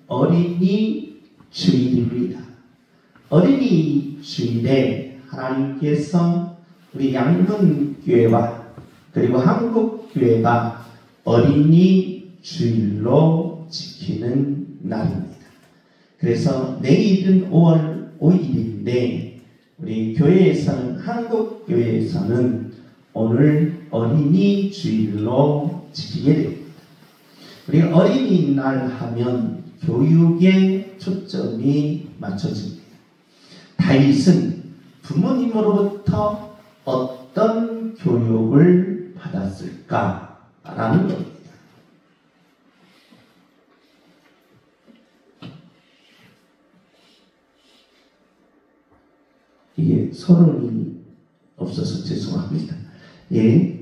어린이 주일입니다. 어린이 주일에 하나님께서 우리 양문교회와 그리고 한국교회가 어린이 주일로 지키는 날입니다. 그래서 내일은 5월 5일인데 우리 교회에서는 한국교회에서는 오늘 어린이 주일로 지키게 됩니다. 우리 어린이날 하면 교육에 초점이 맞춰집니다. 다윗은 부모님으로부터 어떤 교육을 받았을까라는 겁니다. 이게 서론이 없어서 죄송합니다. 예.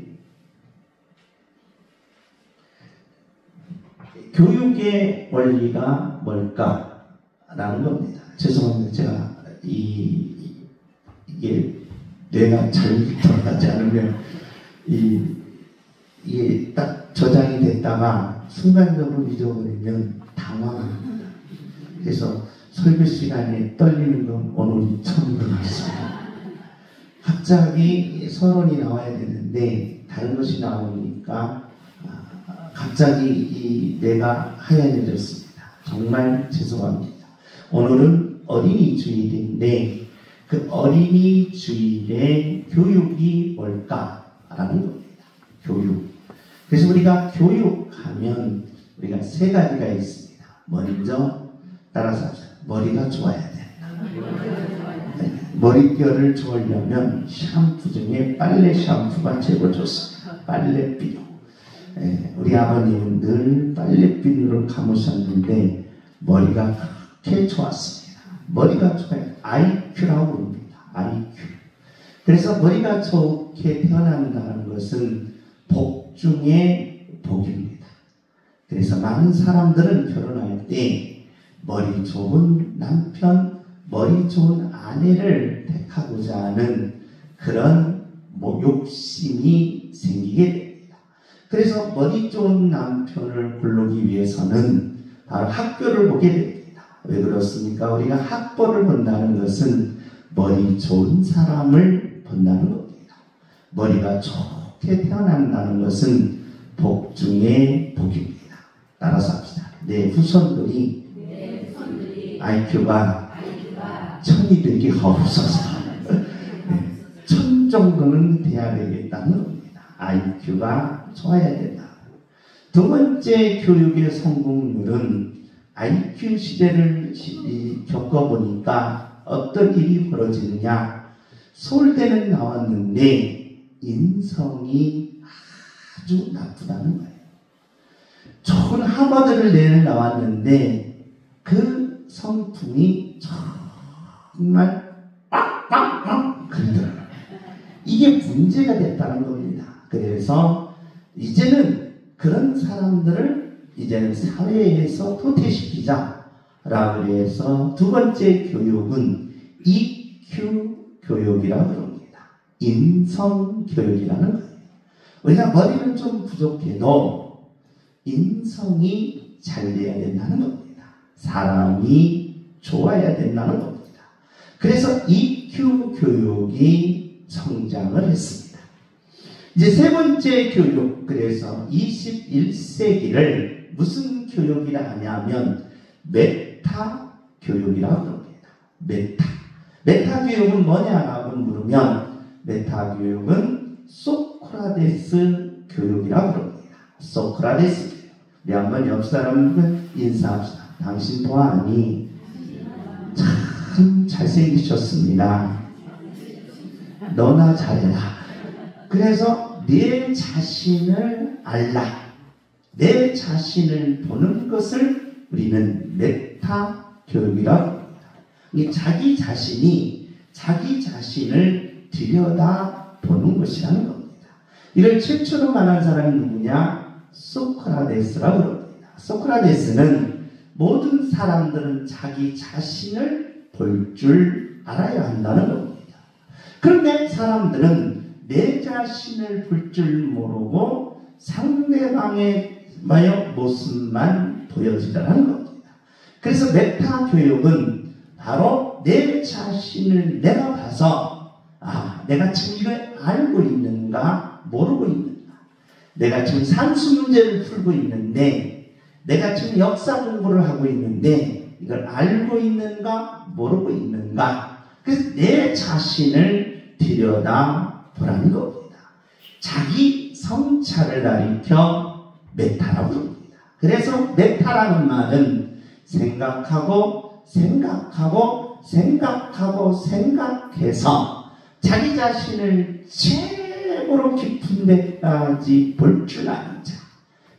교육의 원리가 뭘까라는 겁니다. 죄송합니다. 제가 이게 뇌가 잘 돌아가지 않으면 이게 딱 저장이 됐다가 순간적으로 잊어버리면 당황합니다. 그래서 설교 시간에 떨리는 건 오늘이 처음인 것 같습니다. 갑자기 서론이 나와야 되는데 다른 것이 나오니까 갑자기 뇌가 하얀해졌습니다. 정말 죄송합니다. 오늘은 어린이 주일인데 그 어린이 주일의 교육이 뭘까라는 겁니다. 교육. 그래서 우리가 교육하면 우리가 세 가지가 있습니다. 먼저 따라서 합시다. 머리가 좋아야 된다. 네. 머릿결을 좋으려면 샴푸 중에 빨래 샴푸가 최고 좋습니다. 빨래비누. 네. 우리 아버님은 늘 빨래비누를 감으셨는데 머리가 그렇게 좋았습니다. 머리가 좋아요. IQ라고 부릅니다. IQ. 그래서 머리가 좋게 태어난다는 것은 복 중에 복입니다. 그래서 많은 사람들은 결혼할 때 머리 좋은 남편, 머리 좋은 아내를 택하고자 하는 그런 욕심이 생기게 됩니다. 그래서 머리 좋은 남편을 고르기 위해서는 바로 학교를 보게 됩니다. 왜 그렇습니까? 우리가 학벌을 본다는 것은 머리 좋은 사람을 본다는 겁니다. 머리가 좋게 태어난다는 것은 복 중에 복입니다. 따라서 합시다. 내 후손들이 IQ가 천이 되게 하옵소서. 1000 정도는 돼야 되겠다는 겁니다. IQ가 좋아야 된다. 두 번째 교육의 성공률은 IQ 시대를 겪어보니까 어떤 일이 벌어지느냐. 서울대는 나왔는데 인성이 아주 나쁘다는 거예요. 좋은 하버드를 내려 나왔는데 그 성품이 정말 빡빡빡 그러더라고요. 이게 문제가 됐다는 겁니다. 그래서 이제는 그런 사람들을 이제는 사회에서 도태시키자라고 해서 두 번째 교육은 EQ 교육이라고 합니다. 인성 교육이라는 거예요. 우리가 머리는 좀 부족해도 인성이 잘 돼야 된다는 겁니다. 사람이 좋아야 된다는 겁니다. 그래서 EQ 교육이 성장을 했습니다. 이제 세 번째 교육, 그래서 21세기를 무슨 교육이라 하냐면 메타 교육이라고 합니다. 메타 교육은 뭐냐라고 물으면 메타 교육은 소크라테스 교육이라고 합니다. 소크라테스. 우리 한번 옆 사람과 인사합시다. 당신 보아하니 참 잘생기셨습니다. 너나 잘해라. 그래서 내 자신을 알라. 내 자신을 보는 것을 우리는 메타 교육이라고 합니다. 자기 자신이 자기 자신을 들여다보는 것이라는 겁니다. 이걸 최초로 말한 사람이 누구냐? 소크라테스라고 합니다. 소크라테스는 모든 사람들은 자기 자신을 볼 줄 알아야 한다는 겁니다. 그런데 사람들은 내 자신을 볼 줄 모르고 상대방의 모습만 보여지더라는 겁니다. 그래서 메타 교육은 바로 내 자신을 내가 봐서 내가 지금 이걸 알고 있는가 모르고 있는가, 내가 지금 산수 문제를 풀고 있는데, 내가 지금 역사 공부를 하고 있는데 이걸 알고 있는가 모르고 있는가. 그래서 내 자신을 들여다보라는 겁니다. 자기 성찰을 가리켜 메타라고 부릅니다. 그래서 메타라는 말은 생각하고 생각해서 자기 자신을 최고로 깊은 데까지 볼 줄 아는 자,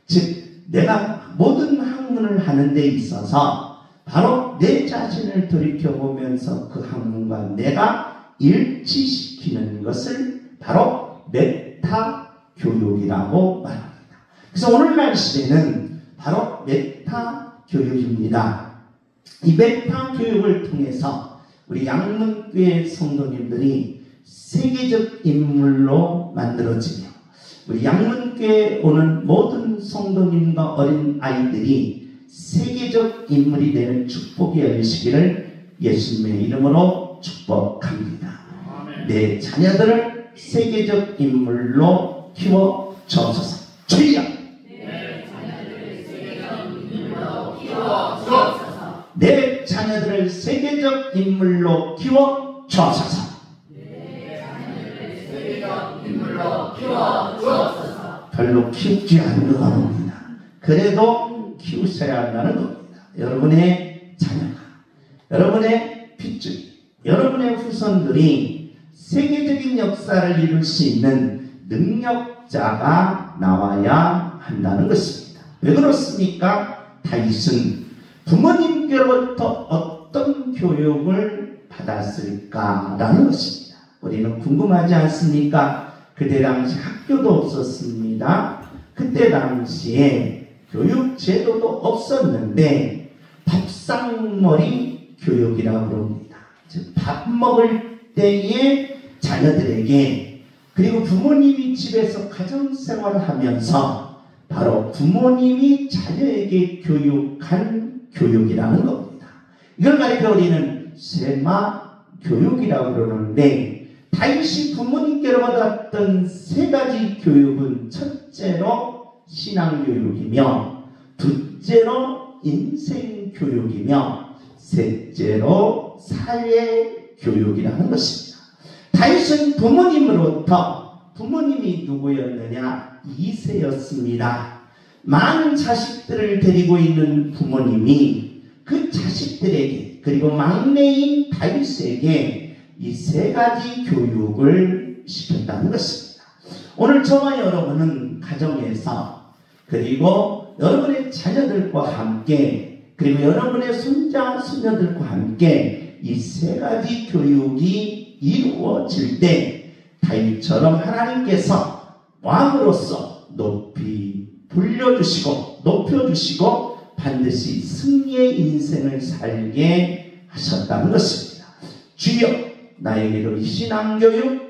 즉 내가 모든 학문을 하는 데 있어서 바로 내 자신을 돌이켜보면서 그 학문과 내가 일치시키는 것을 바로 메타 교육이라고 말합니다. 그래서 오늘날 시대는 바로 메타 교육입니다. 이 메타 교육을 통해서 우리 양문교회 성도님들이 세계적 인물로 만들어지며, 우리 양문교회에 오는 모든 성도님과 어린 아이들이 세계적 인물이 되는 축복이 열리시기를 예수님의 이름으로 축복합니다. 내 자녀들을 세계적 인물로 키워 주옵소서. 주여! 내 자녀들을 세계적 인물로 키워 주옵소서. 별로 키우지 않는 겁니다. 그래도 키우셔야 한다는 겁니다. 여러분의 자녀가, 여러분의 핏줄, 여러분의 후손들이 세계적인 역사를 이룰 수 있는 능력자가 나와야 한다는 것입니다. 왜 그렇습니까? 다윗은 부모님께로부터 어떤 교육을 받았을까라는 것입니다. 우리는 궁금하지 않습니까? 그때 당시 학교도 없었습니다. 그때 당시에 교육 제도도 없었는데 밥상머리 교육이라고 부릅니다. 즉 밥 먹을 때에 자녀들에게, 그리고 부모님이 집에서 가정생활을 하면서 바로 부모님이 자녀에게 교육한 교육이라는 겁니다. 이걸 가리켜 우리는 세마 교육이라고 그러는데, 다윗이 부모님께로 받았던 세 가지 교육은 첫째로 신앙교육이며, 둘째로 인생교육이며, 셋째로 사회교육이라는 것입니다. 다윗은 부모님으로부터, 부모님이 누구였느냐? 2세였습니다. 많은 자식들을 데리고 있는 부모님이 그 자식들에게, 그리고 막내인 다윗에게 이 세 가지 교육을 시켰다는 것입니다. 오늘 저와 여러분은 가정에서, 그리고 여러분의 자녀들과 함께, 그리고 여러분의 손자, 손녀들과 함께 이 세 가지 교육이 이루어질 때 다윗처럼 하나님께서 왕으로서 높이 불려주시고 높여주시고 반드시 승리의 인생을 살게 하셨다는 것입니다. 주여, 나에게도 이 신앙교육,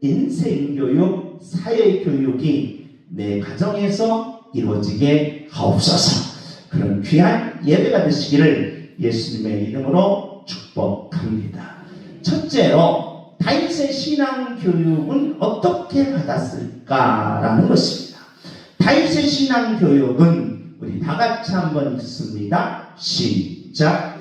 인생교육, 사회교육이 내 가정에서 이루어지게 하옵소서. 그런 귀한 예배가 되시기를 예수님의 이름으로 축복합니다. 첫째로 다윗의 신앙교육은 어떻게 받았을까라는 것입니다. 다윗의 신앙교육은 우리 다 같이 한번 읽습니다. 시작.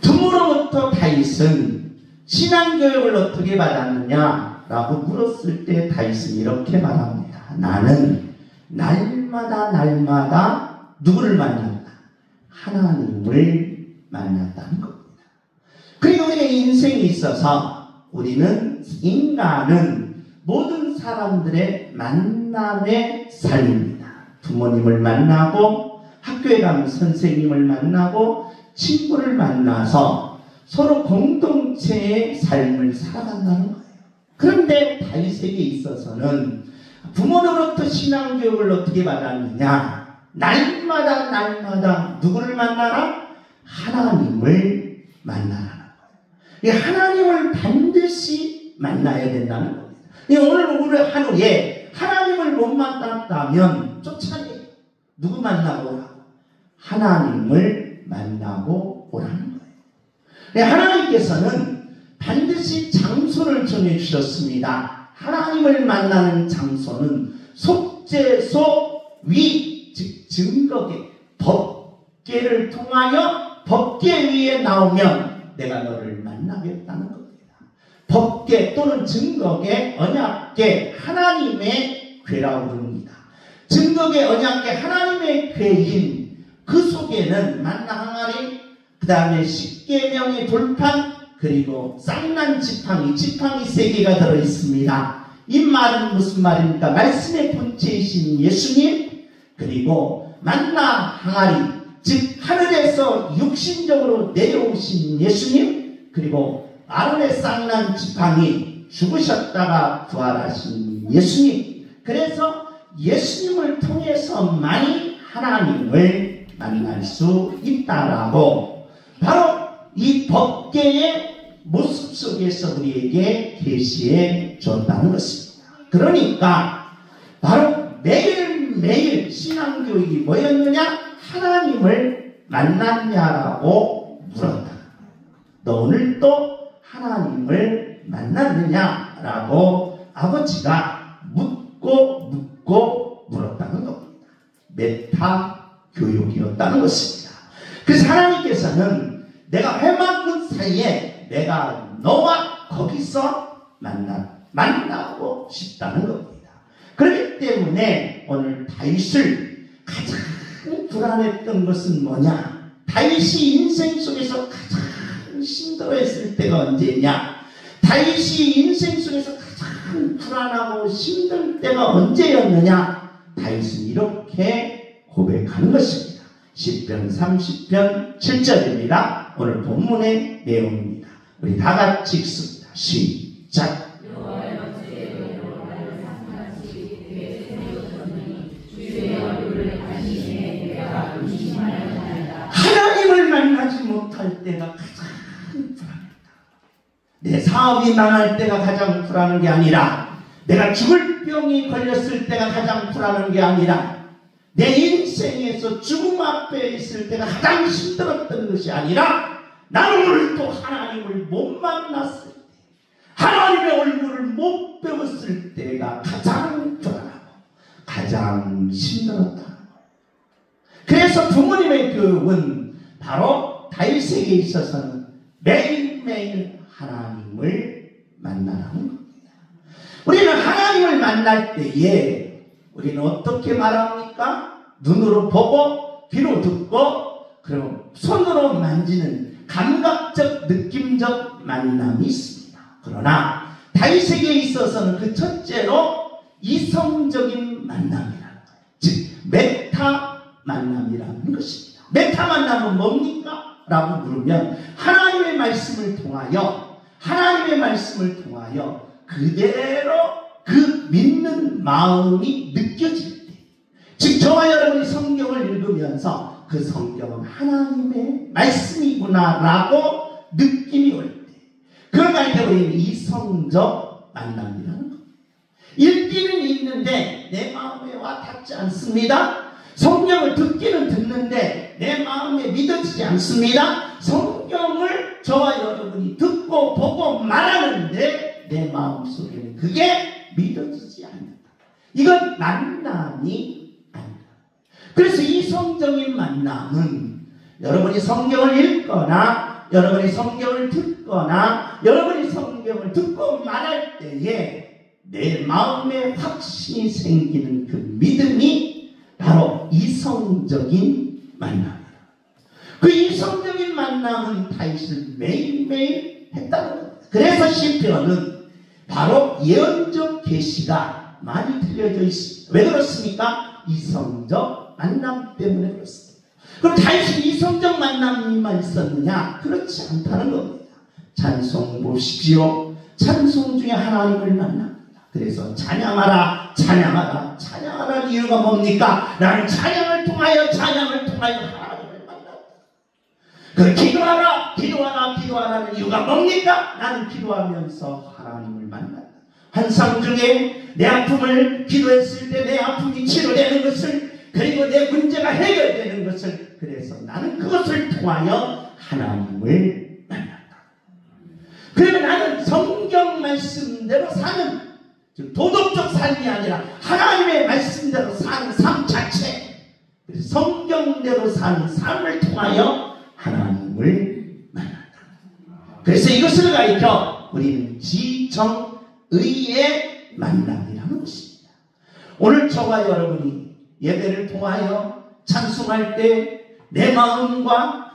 부모로부터 다윗은 신앙교육을 어떻게 받았느냐라고 물었을 때 다윗은 이렇게 말합니다. 나는 날마다 누구를 만났다? 하나님을 만났다는 겁니다. 그리고 우리의 인생에 있어서 우리는, 인간은 모든 사람들의 만남의 삶입니다. 부모님을 만나고, 학교에 가면 선생님을 만나고, 친구를 만나서 서로 공동체의 삶을 살아간다는 거예요. 그런데 다윗에게 있어서는 부모로부터 신앙교육을 어떻게 받았느냐? 날마다 누구를 만나라? 하나님을 만나라는 거예요. 하나님을 반드시 만나야 된다는 겁니다. 오늘 우리 하루에 하나님을 못 만났다면 쫓아내요. 누구 만나고 오라고? 하나님을 만나고 오라는 거예요. 하나님께서는 반드시 장소를 정해주셨습니다. 하나님을 만나는 장소는 속죄소 위, 즉 증거계, 법계를 통하여 법계 위에 나오면 내가 너를 만나겠다는 겁니다. 법계 또는 증거계, 언약계, 하나님의 궤라고 부릅니다. 증거계, 언약계, 하나님의 궤인 그 속에는 만나 항아리, 그 다음에 십계명의 돌판, 그리고 쌍난 지팡이 3개가 들어있습니다. 이 말은 무슨 말입니까? 말씀의 본체이신 예수님, 그리고 만나 항아리, 즉 하늘에서 육신적으로 내려오신 예수님, 그리고 아론의 쌍난 지팡이, 죽으셨다가 부활하신 예수님. 그래서 예수님을 통해서만이 하나님을 만날 수 있다라고 바로 이 법계의 모습 속에서 우리에게 계시해 줬다는 것입니다. 그러니까 바로 매일매일 신앙교육이 뭐였느냐? 하나님을 만났냐라고 물었다. 너 오늘 또 하나님을 만났느냐라고 아버지가 묻고 물었다는 겁니다. 메타 교육이었다는 것입니다. 그래서 하나님께서는 내가 회막문 사이에 내가 너와 거기서 만나고 싶다는 겁니다. 그렇기 때문에 오늘 다윗을 가장 불안했던 것은 뭐냐? 다윗이 인생 속에서 가장 힘들어했을 때가 언제냐? 다윗이 인생 속에서 가장 불안하고 힘들 때가 언제였느냐? 다윗은 이렇게 고백하는 것입니다. 시편 30편 7절입니다. 오늘 본문의 내용입니다. 우리 다 같이 읽습니다. 시작. 하나님을 만나지 못할 때가 가장 불안했다. 내 사업이 망할 때가 가장 불안한 게 아니라, 내가 죽을 병이 걸렸을 때가 가장 불안한 게 아니라, 내 인생에서 죽음 앞에 있을 때가 가장 힘들었던 것이 아니라, 나는 오늘 또 하나님을 못 만났을 때, 하나님의 얼굴을 못 배웠을 때가 가장 불안하고 가장 힘들었다는 거예요. 그래서 부모님의 교육은 바로 다윗에게 있어서는 매일매일 하나님을 만나라는 겁니다. 우리는 하나님을 만날 때에 우리는 어떻게 말합니까? 눈으로 보고 귀로 듣고 그리고 손으로 만지는 감각적 느낌적 만남이 있습니다. 그러나 다윗에게 있어서는 그 첫째로 이성적인 만남이라는 거예요. 즉 메타 만남이라는 것입니다. 메타 만남은 뭡니까? 라고 물으면 하나님의 말씀을 통하여 그대로 그 믿는 마음이 느껴질 때, 즉 저와 여러분이 성경을 읽으면서 그 성경은 하나님의 말씀이구나라고 느낌이 올 때, 그걸 가리켜 우리는 이성적 만남이라는 겁니다. 읽기는 읽는데 내 마음에 와 닿지 않습니다. 성경을 듣기는 듣는데 내 마음에 믿어지지 않습니다. 성경을 저와 여러분이 듣고 보고 말하는데 내 마음속에는 그게 믿어지지 않는다. 이건 만남이 아니다. 그래서 이성적인 만남은 여러분이 성경을 읽거나 여러분이 성경을 듣거나 여러분이 성경을 듣고 말할 때에 내 마음에 확신이 생기는 그 믿음이 바로 이성적인 만남이에요. 그 이성적인 만남은 다윗을 매일매일 했다는 겁니다. 그래서 시편은 바로 예언적 계시가 많이 틀려져 있습니다. 왜 그렇습니까? 이성적 만남 때문에 그렇습니다. 그럼 다윗이 이성적 만남만 있었느냐? 그렇지 않다는 겁니다. 찬송 보십시오. 찬송 중에 하나님을 만납니다. 그래서 찬양하라, 찬양하라, 찬양하라는 이유가 뭡니까? 나는 찬양을 통하여 하나님을 만났다. 그 기도하라, 기도하라는 이유가 뭡니까? 나는 기도하면서 하나님을 만난다. 환상 중에 내 아픔을 기도했을 때 내 아픔이 치료되는 것을, 그리고 내 문제가 해결되는 것을, 그래서 나는 그것을 통하여 하나님을 만난다. 그러면 나는 성경 말씀대로 사는, 도덕적 삶이 아니라 하나님의 말씀대로 사는 삶 자체, 성경대로 사는 삶을 통하여 하나님을 만난다. 그래서 이것을 가리켜 우리는 지정의의 만남이라는 것입니다. 오늘 저와 여러분이 예배를 통하여 찬송할 때 내 마음과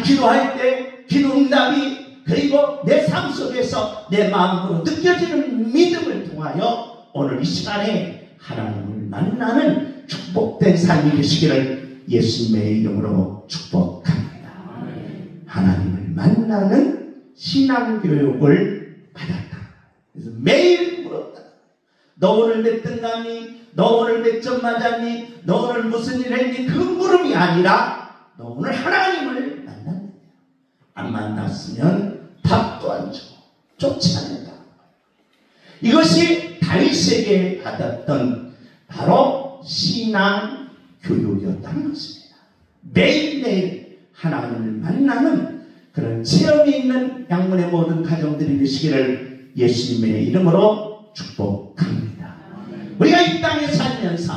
기도할 때 기도응답이, 그리고 내 삶 속에서 내 마음으로 느껴지는 믿음을 통하여 오늘 이 시간에 하나님을 만나는 축복된 삶이 되시기를 예수님의 이름으로 축복합니다. 하나님을 만나는 신앙교육을 받았다. 그래서 매일 물었다. 너 오늘 몇 등 갔니? 너 오늘 몇 점 맞았니? 너 오늘 무슨 일 했니? 그 물음이 아니라 너 오늘 하나님을 만났느냐? 안 만났으면 밥도 안 주고 쫓아낸다. 이것이 다윗에게 받았던 바로 신앙 교육이었다는 것입니다. 매일매일 하나님을 만나는 그런 체험이 있는 양문의 모든 가정들이 되시기를 예수님의 이름으로 축복합니다. 우리가 이 땅에 살면서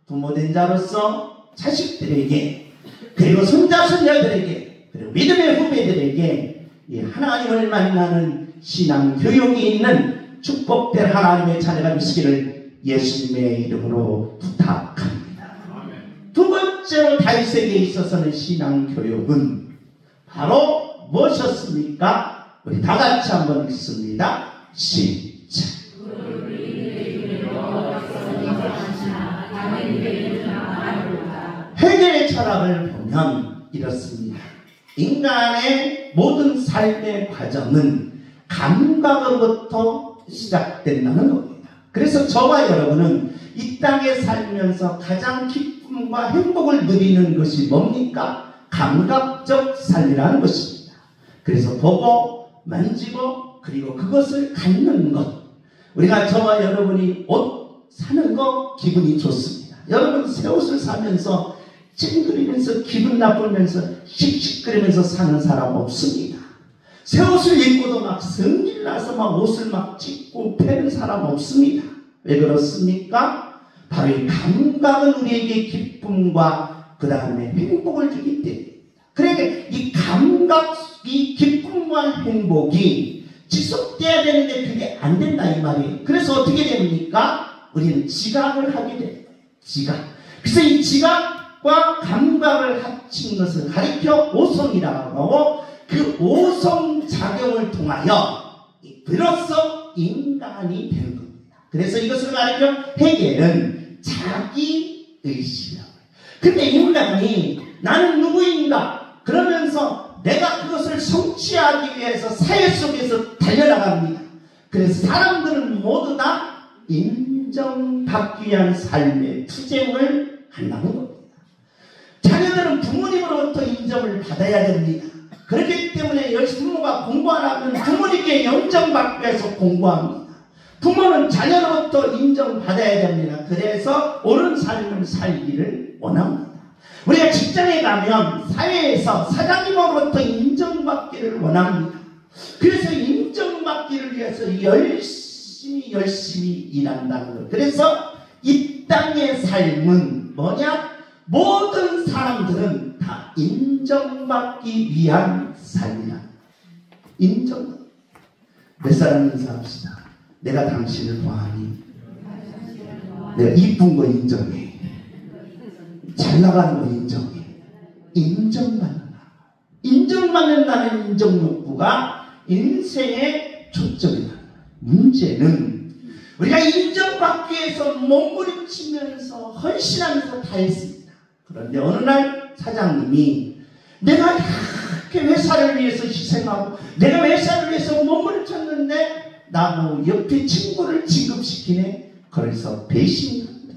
부모된 자로서 자식들에게, 그리고 손자 손녀들에게, 그리고 믿음의 후배들에게 이 하나님을 만나는 신앙 교육이 있는 축복된 하나님의 자녀가 되시기를 예수님의 이름으로 부탁합니다. 두 번째로 다윗에게 있어서는 신앙 교육은 바로 무엇이었습니까? 우리 다 같이 한번 읽습니다. 시작. 회개의 철학을 보면 이렇습니다. 인간의 모든 삶의 과정은 감각으로부터 시작된다는 겁니다. 그래서 저와 여러분은 이 땅에 살면서 가장 기쁨과 행복을 누리는 것이 뭡니까? 감각적 삶이라는 것입니다. 그래서 보고 만지고 그리고 그것을 갖는 것. 우리가 저와 여러분이 옷 사는 거 기분이 좋습니다. 여러분 새 옷을 사면서 찡그리면서 기분 나쁘면서 씩씩거리면서 사는 사람 없습니다. 새 옷을 입고도 막 성질나서 막 옷을 막 찢고 패는 사람 없습니다. 왜 그렇습니까? 바로 이 감각은 우리에게 기쁨과 그 다음에 행복을 주기 때문입니다. 그러니까 이 감각, 이 기쁨과 행복이 지속돼야 되는데 그게 안 된다 이 말이에요. 그래서 어떻게 됩니까? 우리는 지각을 하게 됩니다. 지각. 그래서 이 지각과 감각을 합친 것을 가리켜 오성이라고 하고, 그 오성작용을 통하여 비로소 인간이 되는 겁니다. 그래서 이것을 가리켜 해겔은 자기의식이라고 해요. 근데 인간이 나는 누구인가 그러면서 내가 그것을 성취하기 위해서 사회 속에서 달려나갑니다. 그래서 사람들은 모두 다 인정받기 위한 삶의 투쟁을 한다는 겁니다. 자녀들은 부모님으로부터 인정을 받아야 됩니다. 그렇기 때문에 부모가 공부하라면 부모님께 인정받기 위해서 공부합니다. 부모는 자녀로부터 인정받아야 됩니다. 그래서 옳은 삶을 살기를 원합니다. 우리가 직장에 가면 사회에서 사장님으로부터 인정받기를 원합니다. 그래서 인정받기를 위해서 열심히 일한다는 것. 그래서 이 땅의 삶은 뭐냐? 모든 사람들은 다 인정받기 위한 삶이야. 인정. 몇 사람 인사합시다. 내가 당신을 좋아하니? 내가 이쁜 거 인정해. 잘 나가는 거 인정해. 인정받는다. 인정받는다는 인정 욕구가 인생의 초점이다. 문제는 우리가 인정받기 위해서 몸부림치면서 헌신하면서 다 했습니다. 그런데 어느 날 사장님이 내가 이렇게 회사를 위해서 희생하고 내가 회사를 위해서 몸부림쳤는데 나무 옆에 친구를 진급시키네. 그래서 배신합니다.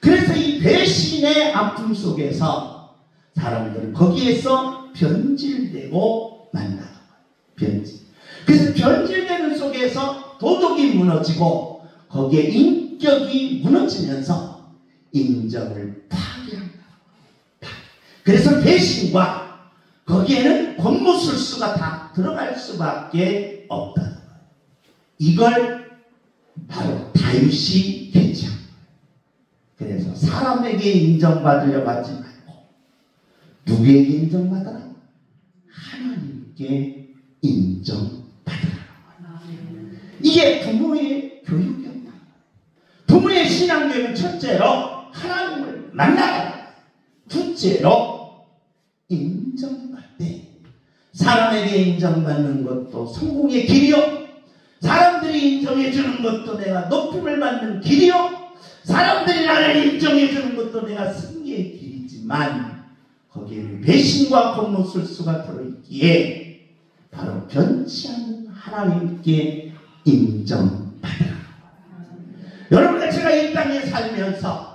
그래서 이 배신의 아픔 속에서 사람들은 거기에서 변질되고 만나는 거예요. 변질. 그래서 변질되는 속에서 도덕이 무너지고 거기에 인격이 무너지면서 인정을 파괴한다. 그래서 배신과 거기에는 권무술수가 다 들어갈 수밖에 없다는 거예요. 이걸 바로 다윗이 캐치한 거예요. 그래서 사람에게 인정받으려고 하지 말고 누구에게 인정받으라? 하나님께 인정받으라. 이게 부모의 교육이었다. 부모의 신앙교육은 첫째로 하나님을 만나라. 둘째로 인정받되 사람에게 인정받는 것도 성공의 길이요, 사람들이 인정해주는 것도 내가 높임을 받는 길이요, 사람들이 나를 인정해주는 것도 내가 승리의 길이지만 거기에는 배신과 권무술수가 들어있기에 바로 변치 않는 하나님께 인정받으라. 여러분과 제가 이 땅에 살면서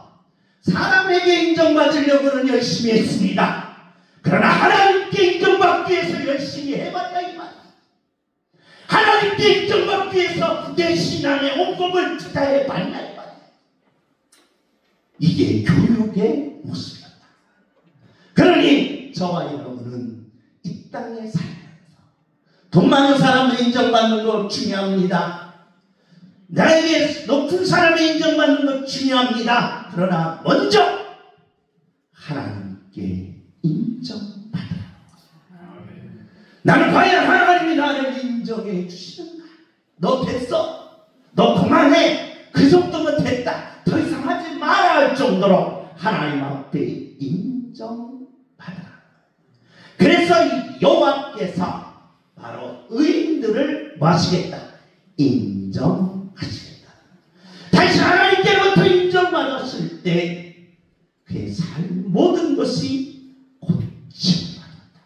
사람에게 인정받으려고는 열심히 했습니다. 그러나 하나님께 인정받기 위해서 열심히 해봤다 이 말이야. 하나님께 인정받기 위해서 내 신앙의 온몸을 투자해봤나 이 말이야. 이게 교육의 모습이었다. 그러니 저와 여러분은 이 땅에 살면서 돈 많은 사람을 인정받는 거 중요합니다. 나에게 높은 사람의 인정받는 것 중요합니다. 그러나 먼저 하나님께 인정받으라. 나는 과연 하나님이 나를 인정해 주시는가? 너 됐어? 너 그만해? 그 정도면 됐다. 더 이상 하지 마라 할 정도로 하나님 앞에 인정받으라. 그래서 이 여호와께서 바로 의인들을 뭐 하시겠다? 인정하시겠다. 다시 하나님께로부터 인정받았을 때 그의 삶 모든 것이 고침을 받았다.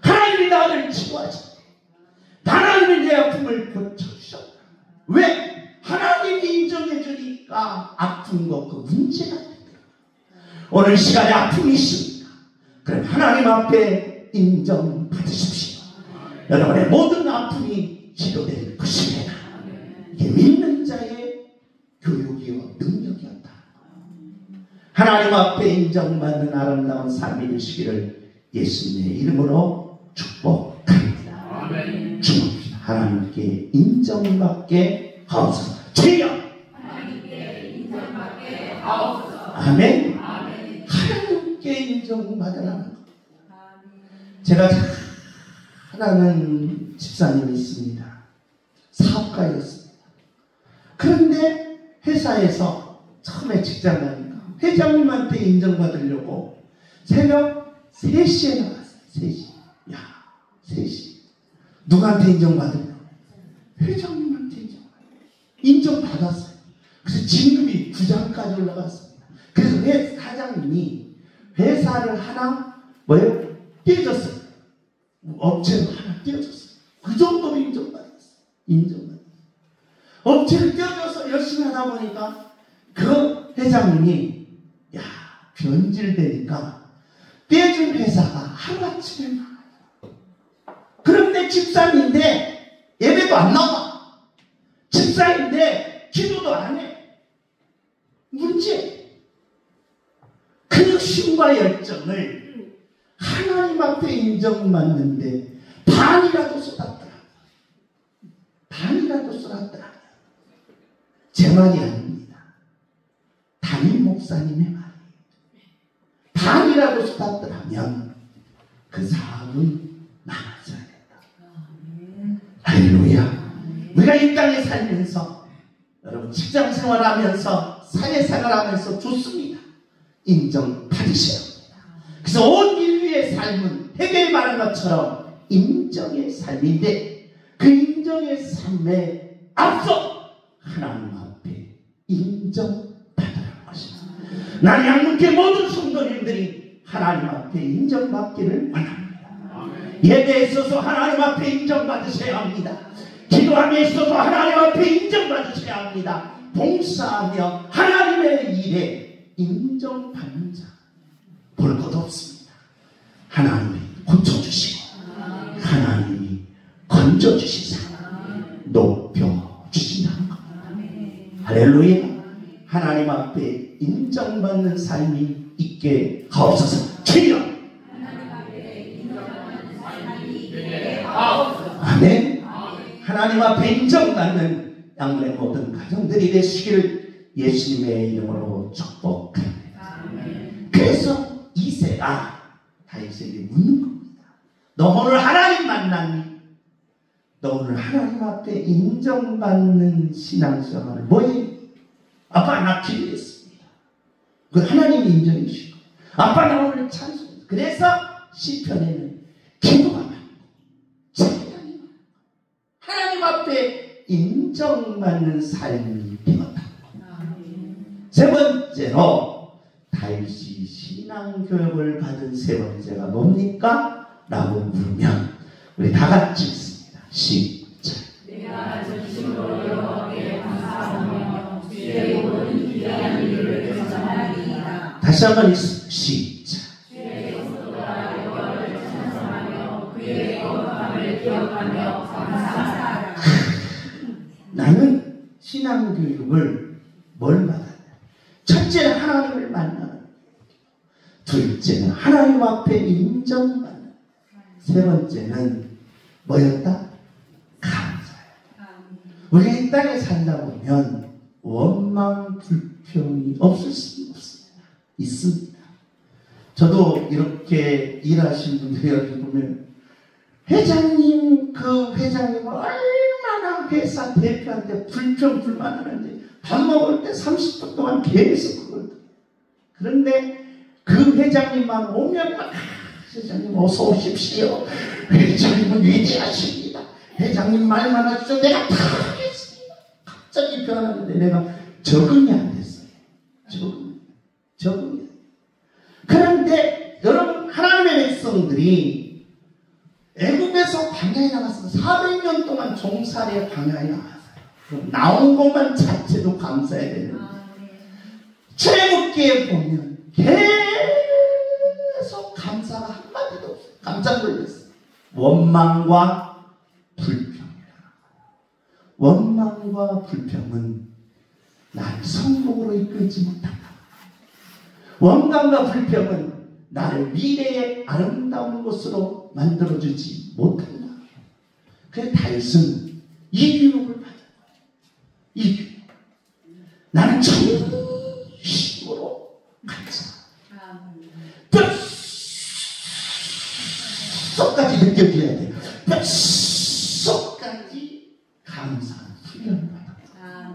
하나님이 나를 치유하셨다. 하나님이 내 아픔을 고쳐주셨다. 왜? 하나님이 인정해 주니까 아픈 것 그 문제가 된다. 오늘 시간에 아픔이 있습니다. 그럼 하나님 앞에 인정받으십시오. 여러분의 모든 아픔이 치료될 것입니다. 이게 믿는 자의 교육이요 능력이었다. 하나님 앞에 인정받는 아름다운 삶이 되시기를 예수님의 이름으로 축복합니다. 주옵시다. 하나님께 인정받게 하옵소서. 주여 하나님께 인정받게 하옵소서. 아멘. 하나님께 인정받으라는 것. 제가 하나는 집사님이 있습니다. 사업가였습니다. 그런데 회사에서 처음에 직장 다니까 회장님한테 인정받으려고 새벽 3시에 나갔어요. 3시. 야, 3시. 누구한테 인정받으려고? 회장님한테 인정받았어요. 그래서 진급이 부장까지 올라갔습니다. 그래서 사장님이 회사를 하나 떼줬어요. 업체를 하나 떼어줬어요. 그 정도로 인정받았어요. 업체를 떼어줘서 열심히 하다 보니까 그 회장님이 야 변질되니까 떼준 회사가 하루아침에 망해요. 그런데 집사인데 예배도 안 나와. 집사인데 기도도 안 해. 문제. 그 욕심과 열정을 하나님 앞에 인정받는데 반이라도 쏟았더라. 반이라도 쏟았더라. 제 말이 아닙니다. 담임 목사님의 말이에요. 반이라도 쏟았더라면 그 사업은 망했어야 된다. 할렐루야. 우리가 이 땅에 살면서 여러분 직장 생활하면서 사회생활하면서 좋습니다. 인정받으셔야 합니다. 그래서 온 인류의 삶은 해결 말한 것처럼 인정의 삶인데 그 인정의 삶에 앞서 하나님 앞에 인정받으라는 것입니다. 나는 양육회 모든 성도님들이 하나님 앞에 인정받기를 원합니다. 예배에 있어서 하나님 앞에 인정받으셔야 합니다. 기도함에 있어서 하나님 앞에 인정받으셔야 합니다. 봉사하며 하나님의 일에 인정받는 자 볼 것 없습니다. 하나님의 고쳐주시고 하나님이 건져주시사 높여주신다는 겁니다. 할렐루야. 하나님 앞에 인정받는 삶이 있게 하옵소서. 주여. 아멘. 하나님 앞에 인정받는 양의 모든 가정들이 되시기를 예수님의 이름으로 축복합니다. 그래서 이새가 다윗에게 묻는 겁니다. 너 오늘 하나님 만났니? 너 오늘 하나님 앞에 인정받는 신앙생활을 뭐해? 아빠 나 기도했습니다. 그 하나님이 인정해 주시고 아빠 나 오늘 찬송했습니다. 그래서 시편에는 기도가 많고 찬양이 많고 하나님 앞에 인정받는 삶이 되었다. 세 번째로 다윗이 신앙교육을 받은 세 번째가 뭡니까? 라고 물으면 우리 다 같이 읽습니다. 시작. 내가 전심으로 여호와께 감사하며 주의 모든 귀한 일을 전하리이다. 다시 한번 읽습니다. 시작. 주의 속도가 여호와를 찬송하며 그의 거룩함을 기억하며 감사하라. 나는 신앙교육을 뭘 받았냐? 첫째는 하나님을 만나는, 둘째는 하나님 앞에 인정받는, 세 번째는 뭐였다? 감사야. 우리가 이 땅에 살다 보면 원망, 불평이 없을 수는 없습니다. 있습니다. 저도 이렇게 일하시는 분들이 여기 보면 회장님, 그 회장님은 얼마나 회사 대표한테 불평, 불만하는지 밥 먹을 때 30분 동안 계속 그걸 들어요. 그런데 그 회장님만 오면 막 회장님 어서 오십시오. 회장님은 위대하십니다. 회장님 말만 하십시오. 내가 다 하겠습니다. 갑자기 변하는데 내가 적응이 안 됐어요. 적응이. 그런데 여러분 하나님의 백성들이 애국에서 광야에 나갔어요. 400년 동안 종살이에 광야에 나갔어요. 나온 것만 자체도 감사해야 되는 거예요. 출애굽기에 보면 계속 감사가 한마디도 없어요. 깜짝 놀랐어요. 원망과 불평이라. 원망과 불평은 나를 성공으로 이끌지 못한다. 원망과 불평은 나를 미래의 아름다운 곳으로 만들어주지 못한다. 그래서 다윗은 이 교육을 받아요. 이 교육. 나는 진심으로 감사. 뼛속까지 느껴져야 돼요. 뼛속까지 감사한 훈련을 받았다.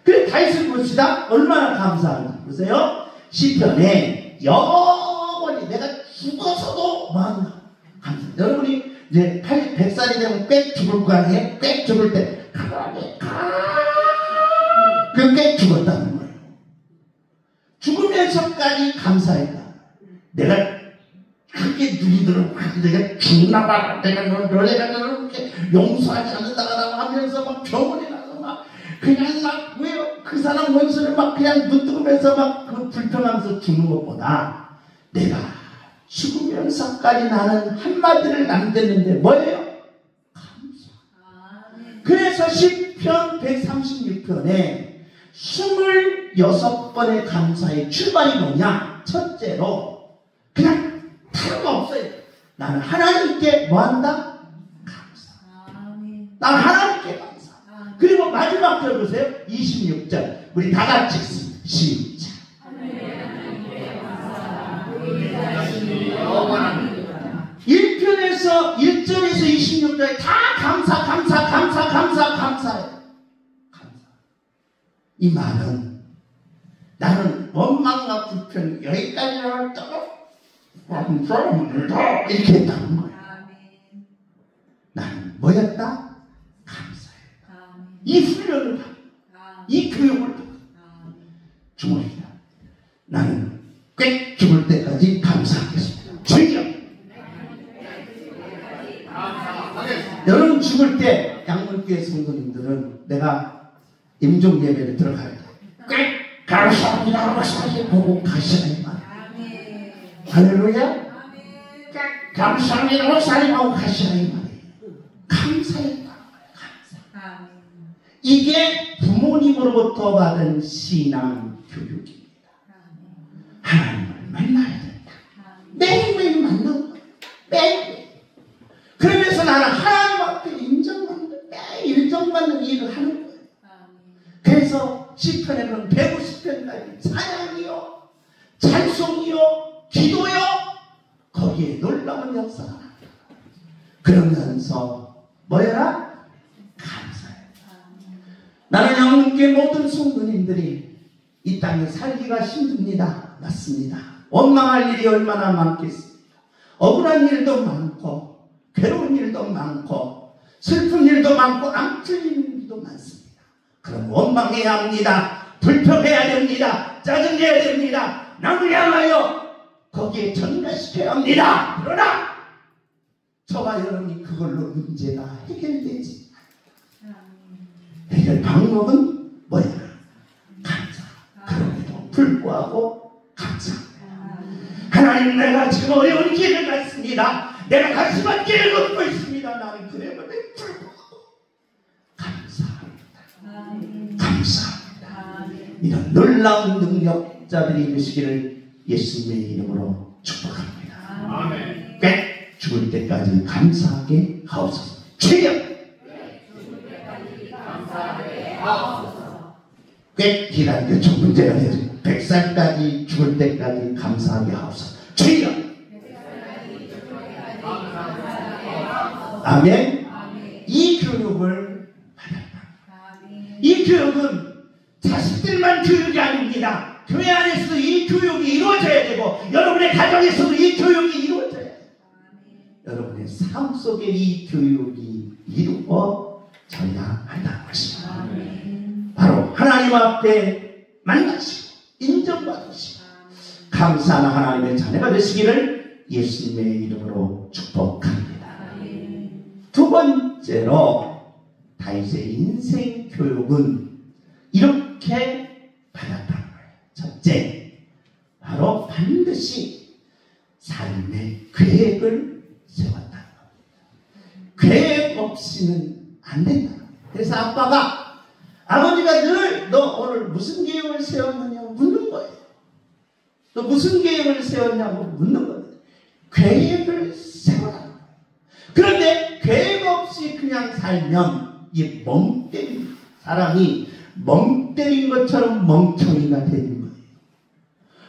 그래 다윗을 봅시다. 얼마나 감사한가 보세요. 시편에 영원히 내가 죽어서도 마음나 감사. 여러분이 이제 100살이 되면 꽥 죽을 거 아니에요? 꽥 죽을 때 꽥 죽었다는 거예요. 죽으면서까지 감사했다. 내가 크게 누이들은 내가 죽나봐. 내가 너네가 너를 이렇게 용서하지 않는다라고 하면서 막 병원에 가서 막 그냥 막 왜요? 그 사람 원수를 막 그냥 눈 뜨면서 막 그 불평하면서 죽는 것보다 내가 죽으면서까지 나는 한마디를 남겼는데 뭐예요? 감사. 그래서 시편 136편에 26번의 감사의 출발이 뭐냐? 첫째로 그냥 다른 거 없어요. 나는 하나님께 뭐한다? 감사. 나는 하나님께 감사. 그리고 마지막 들어보세요. 26절 우리 다 같이 읽습니다. 시작. 1편에서 1절에서 26절에 다 감사해요. 이 말은 나는 원망과 불평 여기까지는 감사합니다 이렇게 했다는 거예요. 나는 뭐였다? 감사했다. 이 훈련을 받고 이 교육을 받고 주목이다. 나는 꽤 죽을 때까지 감사하겠습니다. 주여. 여러분 죽을 때 양문교회 성도님들은 내가 임종 예배를 들어갈 때 꽤 감사합니다 하고 사진 보고 가시는 말. 할렐루야. 꽤 감사합니다라고 살림하고 가시라 이 말이에요. 감사했다는 거예요. 감사. 이게 부모님으로부터 받은 신앙 교육입니다. 하나님을 만나야 된다. 매일매일 만나는 거예요. 매일매일. 그러면서 나는 하나님 앞에 인정받는, 매일 인정받는 일을 하는 거예요. 그래서 시편에는 150편까지 찬양이요, 찬송이요, 기도요, 거기에 놀라운 역사가 나요. 그러면서 뭐야? 감사해요. 나는 영계 모든 성도님들이 이 땅에 살기가 힘듭니다. 맞습니다. 원망할 일이 얼마나 많겠습니까? 억울한 일도 많고 괴로운 일도 많고 슬픈 일도 많고 안 틀리는 일도 많습니다. 그럼 원망해야 합니다. 불평해야 됩니다. 짜증내야 됩니다. 남을 향하여 거기에 전가시켜야 합니다. 그러나 저와 여러분이 그걸로 문제가 해결되지 않아요. 해결 방법은 뭐야? 감사. 그럼에도 불구하고 감사합니다. 하나님, 내가 지금 어려운 길을 갔습니다. 내가 가슴한 길을 걷고 있습니다. 나는 그래도 불구하고 감사합니다. 감사합니다. 이런 놀라운 능력자들이 되시기를 예수님의 이름으로 축복합니다. 아멘. 꽤 죽을 때까지 감사하게 하옵소서. 주여! 꽤 기다리게 좀 문제가 되죠. 100살까지 죽을 때까지 감사하게 하옵소서. 주여! 아멘. 이 교육을 받았다. 이 교육은 자식들만 교육이 아닙니다. 교회 안에서도 이 교육이 이루어져야 되고 여러분의 가정에서도 이 교육이 이루어져야 돼요. 여러분의 삶 속에 이 교육이 이루어져야 한다는 것입니다. 바로 하나님 앞에 만나시고 인정받으시고 감사하는 하나님의 자녀가 되시기를 예수님의 이름으로 축복합니다. 두 번째로 다윗의 인생 교육은 이렇게 받았다는 거예요. 첫째, 바로 반드시 삶의 계획을 세웠다는 겁니다. 계획 없이는 안 된다. 그래서 아버지가 늘 너 오늘 무슨 계획을 세웠느냐고 묻는 거예요. 너 무슨 계획을 세웠냐고 묻는 거예요. 계획을 세워라. 그런데 계획 없이 그냥 살면 이 멍 때린 사람이 멍 때린 것처럼 멍청이가 되는 거예요.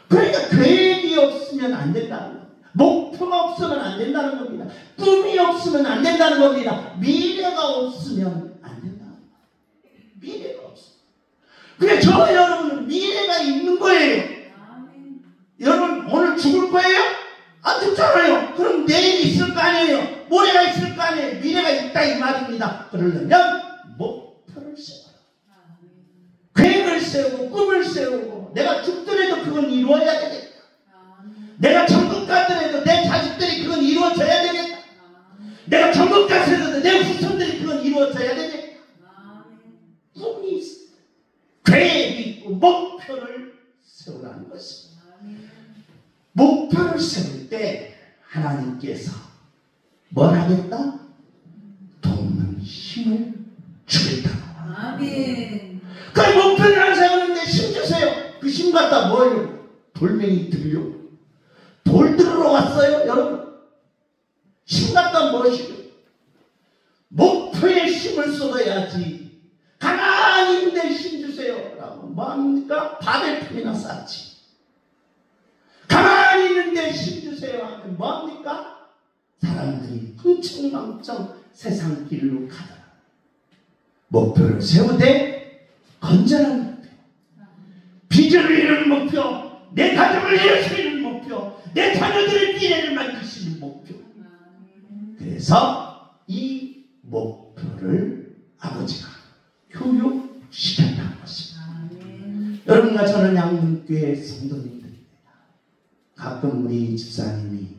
그러니까 계획이 없으면 안 된다는 거예요. 목표가 없으면 안 된다는 겁니다. 꿈이 없으면 안 된다는 겁니다. 미래가 없으면 안 된다는 거예요. 미래가 없어요. 그래 저 여러분은 미래가 있는 거예요. 여러분 오늘 죽을 거예요? 안 죽잖아요. 그럼 내일이 있을 거 아니에요. 모레가 있을 거 아니에요. 미래가 있다 이 말입니다. 그러려면 목표를 세워라. 계획을 세우고 꿈을 세우고 내가 죽더라도 그건 이루어야 되겠다. 내가 천국 가더라도 내 자식들이 그건 이루어져야 되겠다. 내가 천국 가서라도 내 후손들이 그건 이루어져야 되겠다. 꿈이 있어. 계획이 있고 목표를 세우라는 것입니다. 목표를 세울 때 하나님께서 뭘 하겠다? 돕는 힘을 주겠다. 아멘. 그 목표를 안 세우는데 힘 주세요. 그 힘 갖다 뭐예요? 돌멩이 들려. 돌 들으러 왔어요, 여러분? 힘 갖다 무엇이요? 목표에 힘을 쏟아야지. 가만히 있는데 힘 주세요. 라고 뭡니까? 바벨탑이나 쌓지. 가만히 있는데 힘 주세요 하면 뭡니까? 사람들이 흥청망청 세상 길로 가더라. 목표를 세우되 건전한 목표, 비전을 이루는 목표, 내 가정을 이루시는 목표, 내 자녀들의 미래를 만드시는 목표. 그래서 이 목표를 아버지가 교육시켰다는 것입니다. 여러분과 저는 양문교회 성도님들입니다. 가끔 우리 집사님이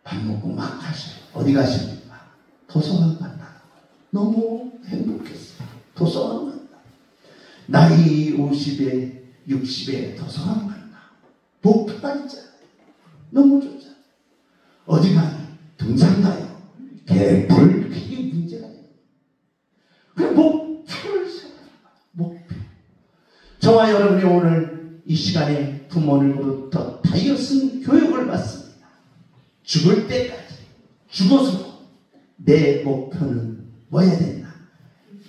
밥 먹고 막 가셔요. 어디 가십니까? 도서관 간다. 너무 행복했어요. 도서관 간다. 나이 50에 60에 도서관 간다. 목표가 있잖아요. 너무 좋잖아요. 어디 가니? 그 목표를 세워야 합니다. 목표. 저와 여러분이 오늘 이 시간에 부모님으로부터 다이어트 교육을 받습니다. 죽을 때까지 죽어서 내 목표는 뭐야 된다?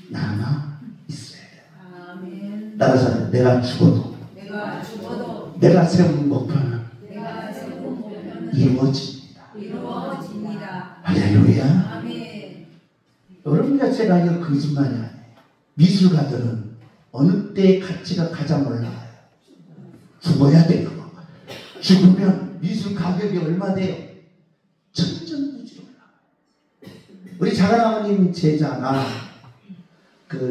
남아 있어야 된다. 아멘. 따라서 내가 죽어도 내가 세운 목표는 이루어집니다. 할렐루야. 아멘. 여러분과 제가 이거 거짓말이 아니에요. 미술가들은 어느 때의 가치가 가장 올라가요? 죽어야 돼요. 죽으면 미술 가격이 얼마 돼요? 천정부지로 올라가요. 우리 작은아버님 제자가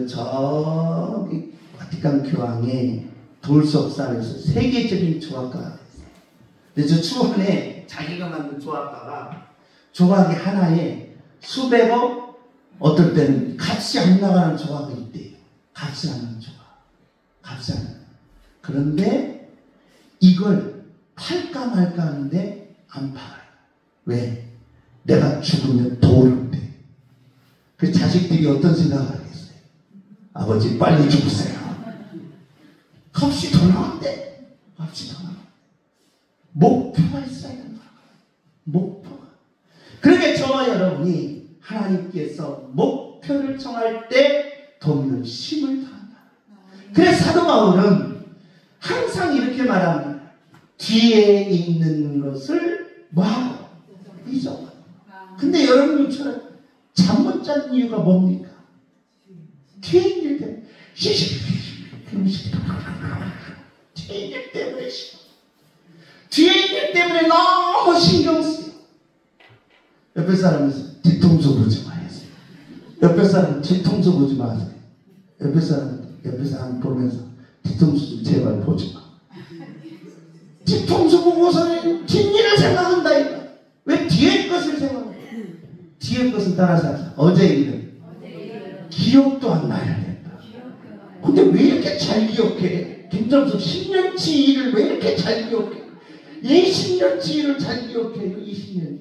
저기 바티칸 교황의 돌석산에서 세계적인 조각가가 됐어요. 근데 저 추원에 자기가 만든 조각가가 조각이 하나에 수백억, 어떨 때는 값이 안 나가는 조각이 있대요. 값이 안 나는 조각. 값이 안 나는. 그런데 이걸 팔까 말까 하는데 안 팔아요. 왜? 내가 죽으면 돌은데. 그 자식들이 어떤 생각을 하겠어요? 아버지 빨리 죽으세요. 값이 더 나온대. 값이 더 나와. 목표가 있어야 된다. 목표가. 그러게 저와 여러분이 하나님께서 목표를 정할 때 돕는 힘을 더한다. 그래서 사도 바울은 항상 이렇게 말합니다. 뒤에 있는 것을 뭐하고? 잊어. 근데 여러분처럼 잠 못 자는 이유가 뭡니까? 뒤에 있는 때문에 뒤에 있는 때문에 뒤에 있는 때문에 너무 신경 쓰여. 옆에 사람은 뒤통수 보지 마세요. 옆에 사람은 뒤통수 보지 마세요. 옆에 사람 보면서 뒤통수 좀 제발 보지 마. 뒤통수 보고서는 뒷일을 생각한다 이거. 왜 뒤에 것을 생각해? 뒤에 것은 따라서 어제 일은 기억도 안 나야 된다. 근데 왜 이렇게 잘 기억해? 김정숙 10년치 일을 왜 이렇게 잘 기억해? 20년치 일을 잘 기억해요. 20년.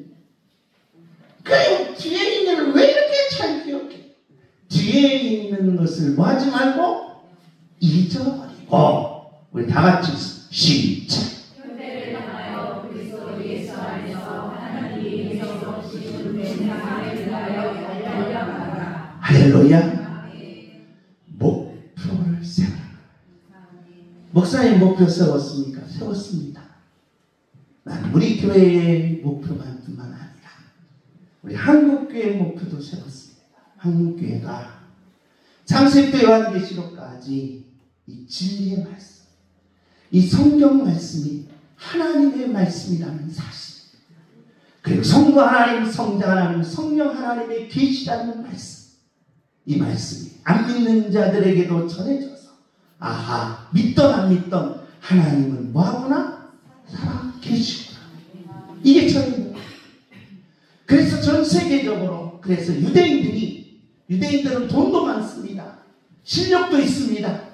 그리고 뒤에 있는 걸 왜 이렇게 잘 기억해? 뒤에 있는 것을 뭐 하지 말고 잊어버리고. 우리 다 같이 시작. 할렐루야. 목표를 세워라. 목사님 목표 세웠습니까? 세웠습니다. 난 우리 교회의 목표만뿐만 아니라 우리 한국교회 목표도 세웠습니다. 한국교회가 창세부터 요한계시록까지 이 진리의 말씀, 이 성경 말씀이 하나님의 말씀이라는 사실, 그리고 성부 하나님, 성자 하나님, 성령 하나님의 계시라는 말씀, 이 말씀이 안 믿는 자들에게도 전해져서 아하, 믿던 안 믿던 하나님은 뭐하구나? 살아계시구나. 이게 전입니다. 그래서 전 세계적으로, 그래서 유대인들은 돈도 많습니다. 실력도 있습니다.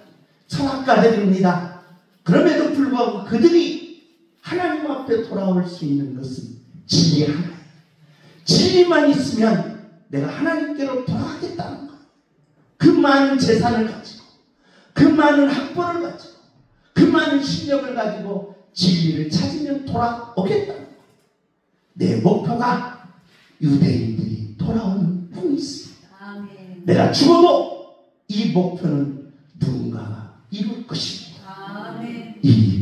철학가들입니다. 그럼에도 불구하고 그들이 하나님 앞에 돌아올 수 있는 것은 진리 하나예요. 진리만 있으면 내가 하나님께로 돌아가겠다는 거예요. 그 많은 재산을 가지고, 그 많은 학벌을 가지고, 그 많은 실력을 가지고 진리를 찾으면 돌아오겠다는 거예요. 내 목표가 유대인들이 돌아오는 뿐이 있습니다. 아멘. 내가 죽어도 이 목표는 누군가가 이룰 것입니다. 아멘. 이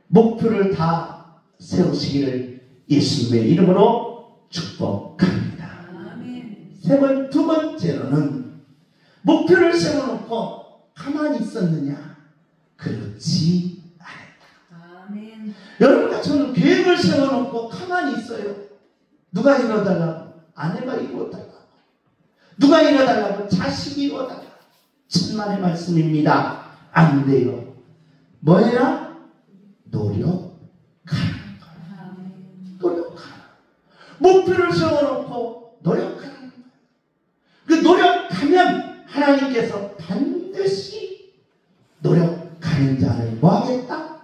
목표를 다 세우시기를 예수님의 이름으로 축복합니다. 아멘. 두 번째로는 목표를 세워놓고 가만히 있었느냐? 그렇지 않았다. 아멘. 여러분과 저는 계획을 세워놓고 가만히 있어요. 누가 이뤄달라고? 아내가 이루어달라고. 누가 이뤄달라고? 자식이 이루어달라고. 천만의 말씀입니다. 안 돼요. 뭐해라? 노력하는 거야. 노력하라. 목표를 세워놓고 노력하는 거야. 그 노력하면 하나님께서 반드시 노력하는 자를 뭐하겠다?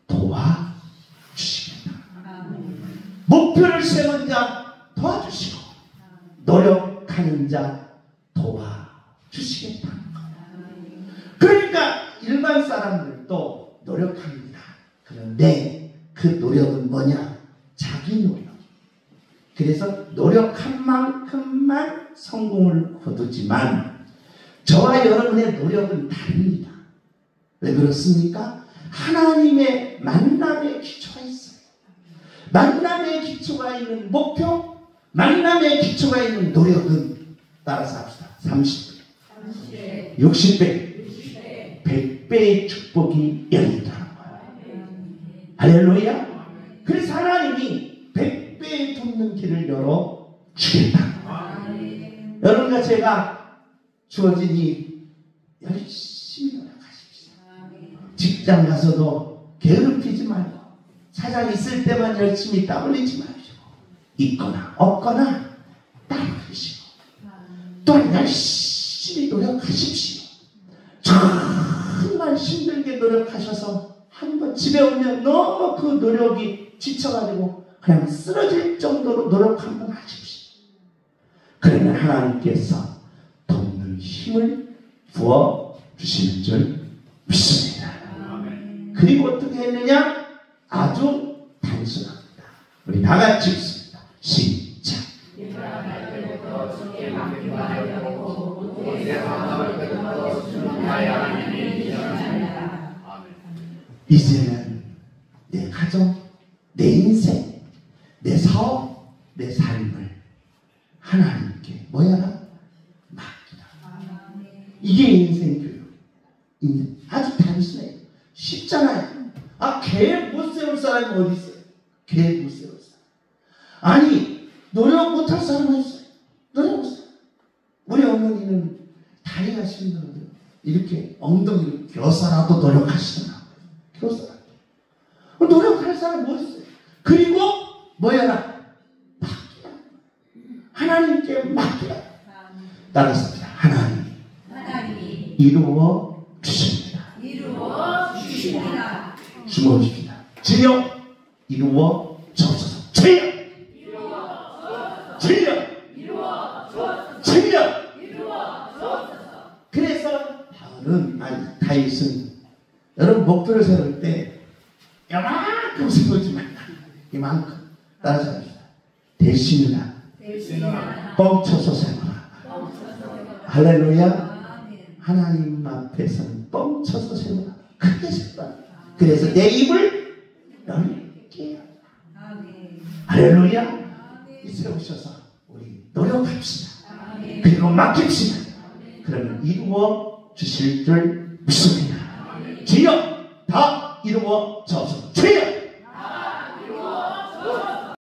도와주시겠다. 목표를 세운 자 도와주시고, 노력하는 자 도와주시겠다는 거예요. 그러니까 일반 사람들도 노력합니다. 그런데 그 노력은 뭐냐? 자기 노력. 그래서 노력한 만큼만 성공을 거두지만 저와 여러분의 노력은 다릅니다. 왜 그렇습니까? 하나님의 만남의 기초가 있어요. 만남의 기초가 있는 목표, 만남의 기초가 있는 노력은 따라서 합시다. 30배, 60배, 100배의 축복이 열린다는 거예요. 할렐루야. 그래서 하나님이 100배의 돕는 길을 열어주겠다. 여러분과 제가 주어진 이 열심히 노력하십시오. 직장 가서도 게으르피지 말고 사장 있을 때만 열심히 땀 흘리지 마시고 있거나 없거나 땀 흘리시고 또한 열심히 노력하십시오. 정말 힘들게 노력하셔서 한번 집에 오면 너무 그 노력이 지쳐가지고 그냥 쓰러질 정도로 노력 한번 하십시오. 그러면 하나님께서 돕는 힘을 부어주시는 줄 믿습니다. 그리고 어떻게 했느냐? 아주 단순합니다. 우리 다 같이 읽습니다. 시작. 이제는 내 가정, 내 인생, 내 사업, 내 삶을 하나님께 뭐야? 맡기라. 이게 인생 교육. 아주 단순해요. 쉽잖아요. 계획 못 세울 사람이 어디 있어요? 계획 못 세울 사람. 아니, 노력 못할 사람이 있어요. 노력 못 세워. 우리 어머니는 다리가 힘들어요. 이렇게 엉덩이를 겨서라도 노력하시더라고요. 겨서라도. 노력할 사람 못 있어요. 그리고 뭐야? 맡기라. 하나님께 맡기라. 따라서 합시다. 하나님이 이루어 주십니다. 주무십니다. 주여 이루어 주옵소서. 주여 그래서 다윗은 여러분 목표를 세울 때 이만큼 세우지 말라. 이만큼. 따라서 합시다. 대신이나 뻥쳐서 세워라. 할렐루야. 하나님 앞에서는 뻥쳐서 세워라. 크게 세워라. 그래서 내 입을 넓게 할렐루야. 세우셔서 우리 노력합시다. 그리고 맡깁시다. 그러면 이루어 주실 줄 믿습니다. 주여 다 이루어 주옵소서. 주여